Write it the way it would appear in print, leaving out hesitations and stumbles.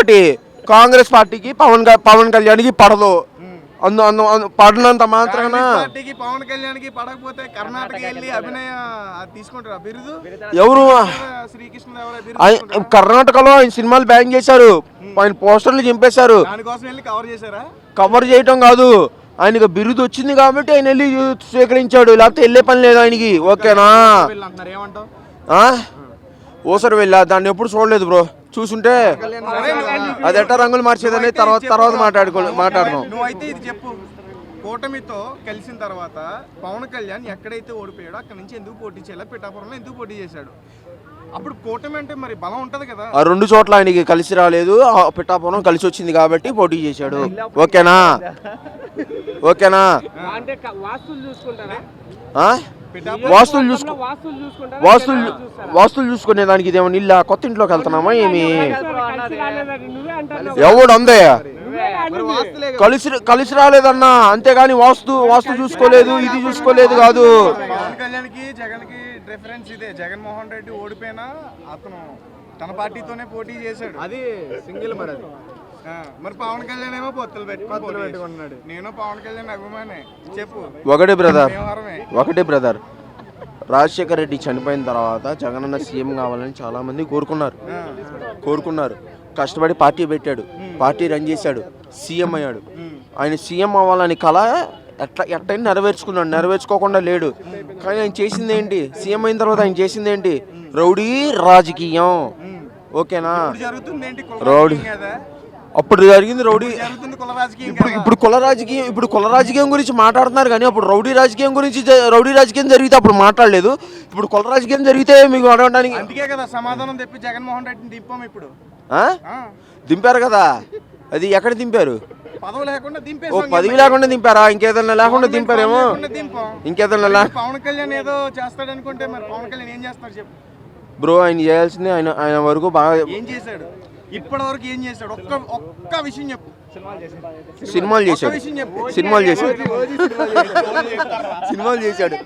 ఇంకొకటి కాంగ్రెస్ పార్టీకి పవన్ కళ్యాణ్కి పడదు. పడినంత మాత్రాన పార్టీకి పవన్ కళ్యాణ్కి పడకపోతే కర్ణాటక వెళ్ళి అభినయ తీసుకుంటారు బిరుదు. ఎవరు శ్రీకృష్ణ కర్ణాటకలో ఆయన సినిమాలు బ్యాన్ చేశారు, ఆయన పోస్టర్లు చింపేశారు. దానికోసం వెళ్ళి కవర్ చేశారా? కవర్ చేయటం కాదు, ఆయనకు బిరుదు వచ్చింది కాబట్టి ఆయన వెళ్ళి స్వీకరించాడు, లేకపోతే వెళ్ళే పని లేదు ఆయనకి. ఓకేనా? ఓసరి వెళ్ళా, దాన్ని ఎప్పుడు చూడలేదు బ్రో. చూసుంటే అది ఎట్టా రంగులు మార్చేదని తర్వాత మాట్లాడదాం. నువ్వైతే ఇది చెప్పు, కూటమితో కలిసిన తర్వాత పవన్ కళ్యాణ్ ఎక్కడైతే ఓడిపోయాడో అక్కడ నుంచి ఎందుకు పోటీ చేయాలి, పిఠాపురంలో ఎందుకు పోటీ చేశాడు? అప్పుడు కూటమి అంటే మరి బలం ఉంటది కదా. ఆ రెండు చోట్ల ఆయనకి కలిసి రాలేదు, పిఠాపురం కలిసి వచ్చింది కాబట్టి పోటీ చేశాడు. ఓకేనా? వాస్తులు చూసుకునే దానికి ఇదేమన్నా ఇల్లా? కొత్త ఇంట్లోకి వెళ్తున్నామా ఏమి? ఎవడు అందే కలిసి రాలేదన్నా, అంతేగాని వాస్తు చూసుకోలేదు, ఇది చూసుకోలేదు కాదు. పవన్ కళ్యాణ్ కి జగన్ కి డిఫరెన్స్ ఇదే, జగన్మోహన్ రెడ్డి ఓడిపోయినా అతను తన పార్టీతోనే పోటీ చేశాడు, అది సింగిల్. మరి పవన్ కళ్యాణ్ ఏమో పొత్తులు పెట్టుకున్నాడు. నేను పవన్ కళ్యాణ్ అభిమానే. చెప్పు. ఒకటే బ్రదర్, రాజశేఖర్ రెడ్డి చనిపోయిన తర్వాత జగనన్న సీఎం కావాలని చాలా మంది కోరుకున్నారు. కష్టపడి పార్టీ పెట్టాడు, పార్టీ రన్ చేశాడు, సీఎం అయ్యాడు. ఆయన సీఎం అవ్వాలని కళ ఎట్టయినా నెరవేర్చుకోకుండా లేడు. కానీ ఆయన చేసింది ఏంటి? సీఎం అయిన తర్వాత ఆయన చేసింది ఏంటి? రౌడీ రాజకీయం. ఓకేనా? రౌడీ అప్పుడు జరిగింది రౌడీ. ఇప్పుడు కుల రాజకీయం గురించి మాట్లాడుతున్నారు కానీ అప్పుడు రౌడీ రాజకీయం జరిగితే అప్పుడు మాట్లాడలేదు. ఇప్పుడు కుల రాజకీయం జరిగితే మీకు అడగడానికి అందుకే కదా సమాధానం చెప్పి జగన్మోహన్ రెడ్డిని దింపాం. ఇప్పుడు దింపారు కదా, అది ఎక్కడ దింపారు? పదవి లేకుండా దింపారా? ఇంకేదన్నా లేకుండా దింపారేమో. ఇంకేదన్నా పవన్ కళ్యాణ్ ఏదో చేస్తాడు అనుకుంటే మరి పవన్ కళ్యాణ్ ఏం చేస్తాడు చెప్పు బ్రో. ఆయన చేయాల్సింది ఆయన వరకు బాగా ఏం చేశాడు, ఇప్పటి వరకు ఏం చేశాడు? ఒక్క విషయం చెప్పు. సినిమాలు చేశాడు.